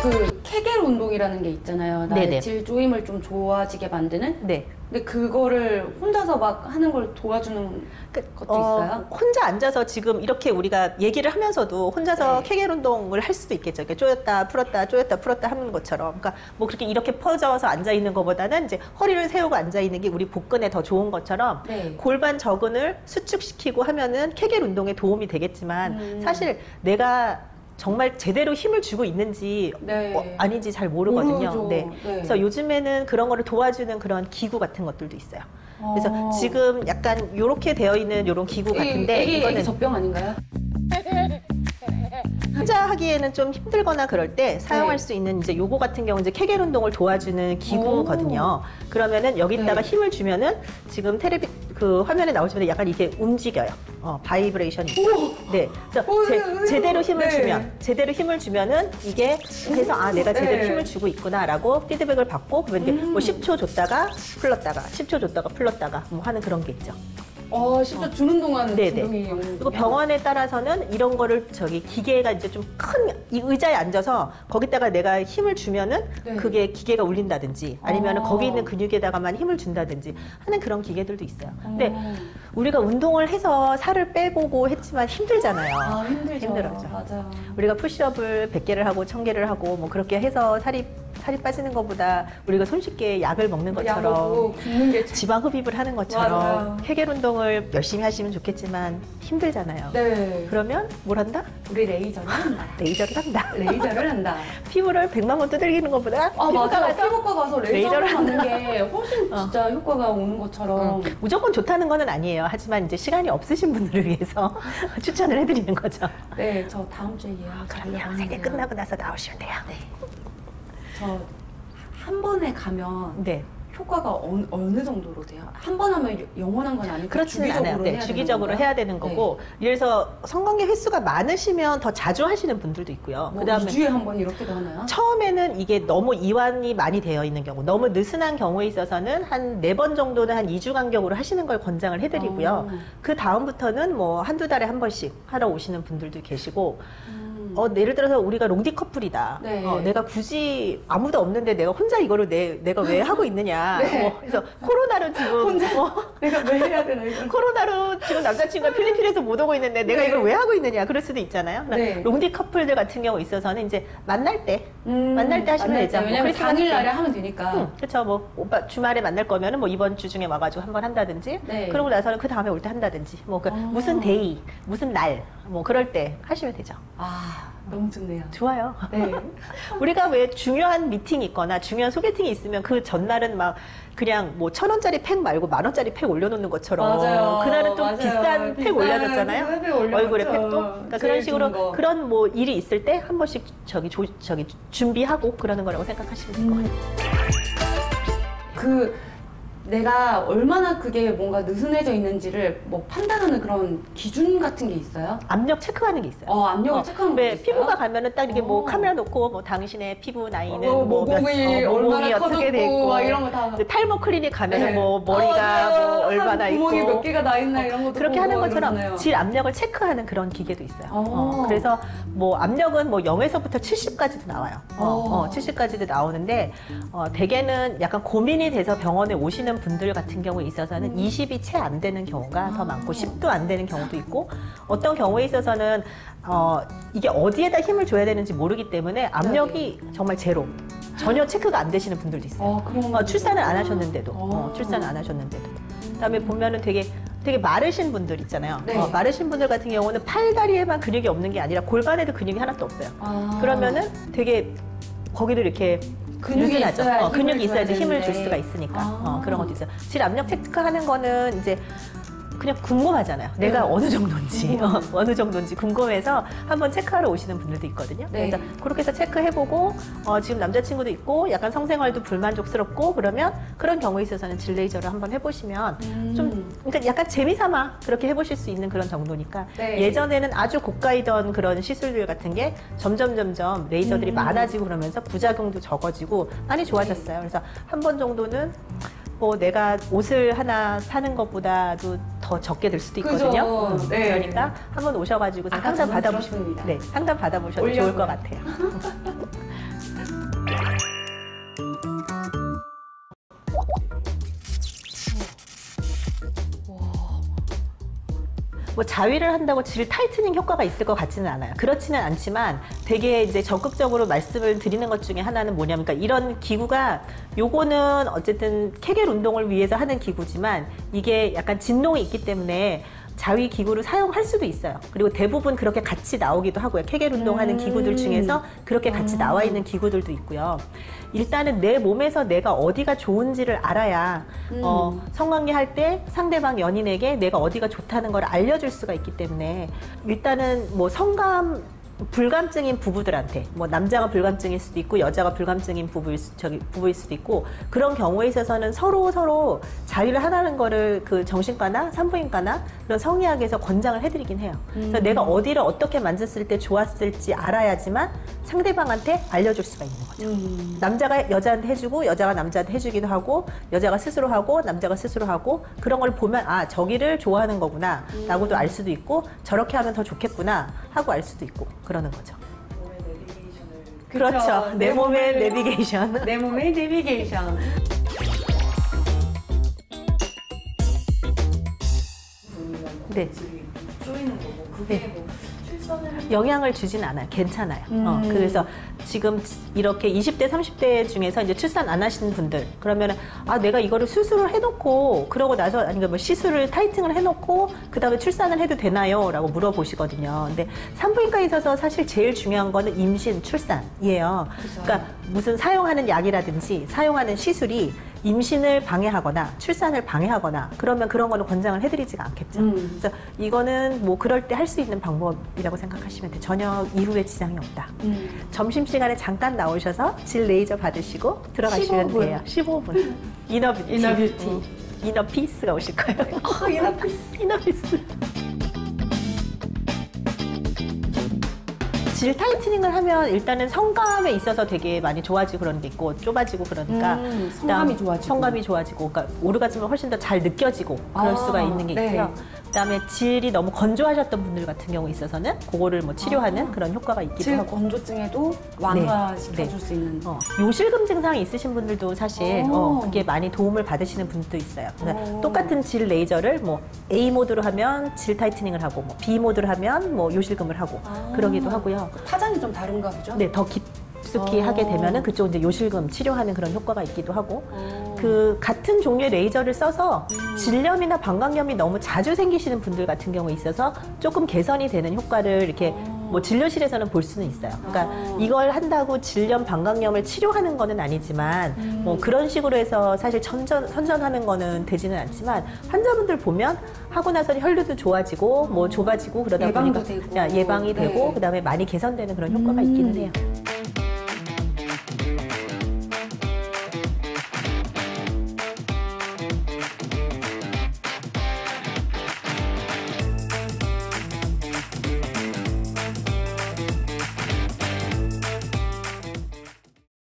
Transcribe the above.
그 케겔 운동이라는 게 있잖아요. 나의 네네. 질 조임을 좀 좋아지게 만드는? 네. 근데 그거를 혼자서 막 하는 걸 도와주는 것도 있어요? 혼자 앉아서 지금 이렇게 우리가 얘기를 하면서도 혼자서 네. 케겔 운동을 할 수도 있겠죠. 이렇게 조였다 풀었다 조였다 풀었다 하는 것처럼. 그러니까 뭐 그렇게 이렇게 퍼져서 앉아 있는 것보다는 이제 허리를 세우고 앉아 있는 게 우리 복근에 더 좋은 것처럼 네. 골반 저근을 수축시키고 하면은 케겔 운동에 도움이 되겠지만 사실 내가 정말 제대로 힘을 주고 있는지 네. 아닌지 잘 모르거든요. 모르죠. 네. 네. 그래서 요즘에는 그런 거를 도와주는 그런 기구 같은 것들도 있어요. 그래서 지금 약간 이렇게 되어 있는 이런 기구 같은데 이거는 젖병 아닌가요? 혼자 하기에는 좀 힘들거나 그럴 때 사용할 네. 수 있는 이제 요거 같은 경우 이제 케겔 운동을 도와주는 기구거든요. 그러면은 여기다가 네. 힘을 주면은 지금 테레비 그 화면에 나오시면 약간 이게 움직여요. 바이브레이션이. 네. 그래서 제대로 힘을 네. 제대로 힘을 주면은 이게 해서 아 내가 제대로 네. 힘을 주고 있구나라고 피드백을 받고 그러면 이렇게 뭐 10초 줬다가 풀렀다가 10초 줬다가 풀렀다가 뭐 하는 그런 게 있죠. 진짜 주는 동안 네네. 진동이 오는 그리고 병원에 따라서는 이런 거를 기계가 이제 좀 큰 이 의자에 앉아서 거기다가 내가 힘을 주면은 네. 그게 기계가 울린다든지 아니면 아. 거기 있는 근육에다가만 힘을 준다든지 하는 그런 기계들도 있어요. 근데 우리가 운동을 해서 살을 빼보고 했지만 힘들잖아요. 힘들죠. 힘들어죠. 맞아요. 우리가 푸시업을 100개를 하고 1000개를 하고 뭐 그렇게 해서 살이 빠지는 것보다 우리가 손쉽게 약을 먹는 약 것처럼 먹고 굶는 게 지방 흡입을 하는 것처럼 맞아요. 케겔 운동을 열심히 하시면 좋겠지만 힘들잖아요. 네. 그러면 뭘 한다? 우리 레이저를 한다. 레이저를 한다. 레이저를 한다. 피부를 100만 번 두들기는 것보다 맞아요. 가서 피부과 가서 레이저를 레이저를 하는 게 훨씬 진짜 효과가 오는 것처럼. 무조건 좋다는 건 아니에요. 하지만 이제 시간이 없으신 분들을 위해서 추천을 해드리는 거죠. 네, 저 다음 주에 예약 그럼요. 가려고 세개 하는데요. 끝나고 나서 나오시면 돼요. 네. 저 한 번에 가면 네. 효과가 어느 정도로 돼요? 한 번 하면 영원한 건 아니고 그렇지는 않아요. 네, 주기적으로 해야 되는 거고 그래서 성관계 횟수가 많으시면 더 자주 하시는 분들도 있고요. 뭐 그다음에 2주에 한 번 이렇게도 하나요? 처음에는 이게 너무 이완이 많이 되어 있는 경우, 너무 느슨한 경우에 있어서는 한 4번 정도는 한 2주 간격으로 하시는 걸 권장을 해드리고요. 그 다음부터는 뭐 한두 달에 한 번씩 하러 오시는 분들도 계시고, 예를 들어서 우리가 롱디 커플이다. 네. 내가 굳이 아무도 없는데 내가 혼자 이거를 내가 왜 하고 있느냐. 네. 그래서 코로나로 지금 내가 왜 해야 되나 이거? 코로나로 지금 남자친구가 필리핀에서 못 오고 있는데 내가 이걸 왜 하고 있느냐 그럴 수도 있잖아요. 네. 롱디 커플들 같은 경우 있어서는 이제 만날 때 하시면 되죠. 왜냐면 크리스마스 당일날에 때. 하면 되니까. 그렇죠. 뭐 오빠 주말에 만날 거면은 뭐 이번 주 중에 와가지고 한번 한다든지, 네. 그러고 나서는 그 다음에 올 때 한다든지, 뭐 무슨 데이, 무슨 날, 뭐 그럴 때 하시면 되죠. 너무 좋네요. 좋아요. 네. 우리가 왜 중요한 미팅이 있거나 중요한 소개팅이 있으면 그 전날은 막 그냥 뭐 1,000원짜리 팩 말고 10,000원짜리 팩 올려놓는 것처럼 맞아요. 그날은 또 맞아요. 비싼 팩 올려줬잖아요. 비싼 팩 올려줬죠. 얼굴에 팩도. 그러니까 그런 제일 식으로 좋은 거. 그런 뭐 일이 있을 때 한 번씩 준비하고 그러는 거라고 생각하시면 될 것 같아요. 내가 얼마나 그게 뭔가 느슨해져 있는지를 뭐 판단하는 그런 기준 같은 게 있어요? 압력 체크하는 게 있어요. 압력을 체크하는 게 왜 있어요? 피부가 가면은 딱 이렇게 뭐 카메라 놓고 뭐 당신의 피부 나이는 모공이 얼마나 어떻게 돼 커졌고 있고 막 이런 거 다. 탈모 클리닉 가면은 네. 뭐 머리가 맞아요. 뭐 얼마나 있고 구멍이 몇 개가 나 있나 이런 것도 그렇게 보고 하는 것처럼 이러잖아요. 질 압력을 체크하는 그런 기계도 있어요. 그래서 뭐 압력은 뭐 0에서부터 70까지도 나와요. 70까지도 나오는데 대개는 약간 고민이 돼서 병원에 오시는 분들 같은 경우에 있어서는 20이 채 안 되는 경우가 더 많고 10도 안 되는 경우도 있고 어떤 경우에 있어서는 이게 어디에다 힘을 줘야 되는지 모르기 때문에 압력이 정말 제로. 전혀 체크가 안 되시는 분들도 있어요. 출산을 안 하셨는데도. 출산을 안 하셨는데도. 그다음에 보면은 되게 마르신 분들 있잖아요. 네. 마르신 분들 같은 경우는 팔다리에만 근육이 없는 게 아니라 골반에도 근육이 하나도 없어요. 그러면은 되게 거기도 이렇게 근육이 있어야 근육이 있어야지 힘을 줄 되는데. 수가 있으니까 그런 것도 있어요. 질 압력 체크하는 거는 이제 그냥 궁금하잖아요. 내가 어느 정도인지 어느 정도인지 궁금해서 한번 체크하러 오시는 분들도 있거든요. 네. 그래서 그렇게 해서 체크해보고 지금 남자친구도 있고 약간 성생활도 불만족스럽고 그러면 그런 경우에 있어서는 질 레이저를 한번 해보시면 좀 그러니까 약간 재미삼아 그렇게 해보실 수 있는 그런 정도니까 네. 예전에는 아주 고가이던 그런 시술들 같은 게 점점 레이저들이 많아지고 그러면서 부작용도 적어지고 많이 좋아졌어요. 그래서 한 번 정도는 뭐 내가 옷을 하나 사는 것보다도 더 적게 들 수도 있거든요. 그죠. 네. 그러니까 한번 오셔가지고 상담 받아보시면 상담 받아보셔도 좋을 것 같아요. 뭐 자위를 한다고 질 타이트닝 효과가 있을 것 같지는 않아요. 그렇지는 않지만 되게 이제 적극적으로 말씀을 드리는 것 중에 하나는 뭐냐면, 그러니까 이런 기구가 요거는 어쨌든 케겔 운동을 위해서 하는 기구지만 이게 약간 진동이 있기 때문에 자위 기구를 사용할 수도 있어요. 그리고 대부분 그렇게 같이 나오기도 하고요. 케겔 운동하는 기구들 중에서 그렇게 같이 나와 있는 기구들도 있고요. 일단은 내 몸에서 내가 어디가 좋은지를 알아야 성관계 할 때 상대방 연인에게 내가 어디가 좋다는 걸 알려줄 수가 있기 때문에, 일단은 뭐 불감증인 부부들한테, 뭐 남자가 불감증일 수도 있고 여자가 불감증인 부부일 수도 있고, 그런 경우에 있어서는 서로 자위를 하라는 거를 그 정신과나 산부인과나 그런 성의학에서 권장을 해드리긴 해요. 그래서 내가 어디를 어떻게 만졌을 때 좋았을지 알아야지만 상대방한테 알려줄 수가 있는 거죠. 남자가 여자한테 해주고 여자가 남자한테 해주기도 하고, 여자가 스스로 하고 남자가 스스로 하고, 그런 걸 보면 아, 저기를 좋아하는 거구나 라고도 알 수도 있고, 저렇게 하면 더 좋겠구나 하고 알 수도 있고 그러는 거죠. 몸의 내비게이션을. 그렇죠. 내 몸의 내비게이션. 내 몸의 내비게이션. 네. 쪼이는 거고, 그게 뭐 출산을 영향을 주진 않아요. 괜찮아요. 그래서 지금 이렇게 20대, 30대 중에서 이제 출산 안 하시는 분들, 그러면은 아, 내가 이거를 수술을 해놓고 그러고 나서, 아니 뭐 시술을 타이팅을 해놓고 그 다음에 출산을 해도 되나요? 라고 물어보시거든요. 근데 산부인과에 있어서 사실 제일 중요한 거는 임신, 출산이에요. 그러니까 무슨 사용하는 약이라든지 사용하는 시술이 임신을 방해하거나 출산을 방해하거나 그러면 그런 거는 권장을 해드리지가 않겠죠. 그래서 이거는 뭐 그럴 때 할 수 있는 방법이라고 생각하시면 돼요. 전혀 이후에 지장이 없다. 점심시간에 잠깐 나오셔서 질 레이저 받으시고 들어가시면 15분. 돼요. 15분. 이너뷰티. 이너뷰티. 이너피스가 오실 거예요. 이너피스. 이너피스. 질 타이트닝을 하면 일단은 성감에 있어서 되게 많이 좋아지고 그런 게 있고, 좁아지고 그러니까 성감이 좋아지고. 성감이 좋아지고, 그러니까 오르가즘을 훨씬 더 잘 느껴지고 그럴 수가 있는 게 있고요. 그다음에 질이 너무 건조하셨던 분들 같은 경우에 있어서는 그거를 뭐 치료하는 그런 효과가 있기도 질 하고. 건조증에도 완화시켜줄 네. 수 있는. 요실금 증상이 있으신 분들도 사실 그게 많이 도움을 받으시는 분들도 있어요. 그래서 똑같은 질 레이저를 뭐 A 모드로 하면 질 타이트닝을 하고, 뭐 B 모드로 하면 뭐 요실금을 하고 그러기도 하고요. 타장이 좀 다른가 보죠? 네, 더 깊숙이 하게 되면은 그쪽 이제 요실금 치료하는 그런 효과가 있기도 하고, 그 같은 종류의 레이저를 써서 질염이나 방광염이 너무 자주 생기시는 분들 같은 경우에 있어서 조금 개선이 되는 효과를 이렇게 뭐 진료실에서는 볼 수는 있어요. 그러니까 이걸 한다고 질염, 방광염을 치료하는 거는 아니지만 뭐 그런 식으로 해서 사실 선전하는 거는 되지는 않지만, 환자분들 보면 하고 나서 혈류도 좋아지고 뭐 좁아지고 그러다 예방도 보니까 되고. 예방이 되고 네. 그다음에 많이 개선되는 그런 효과가 있기는 해요.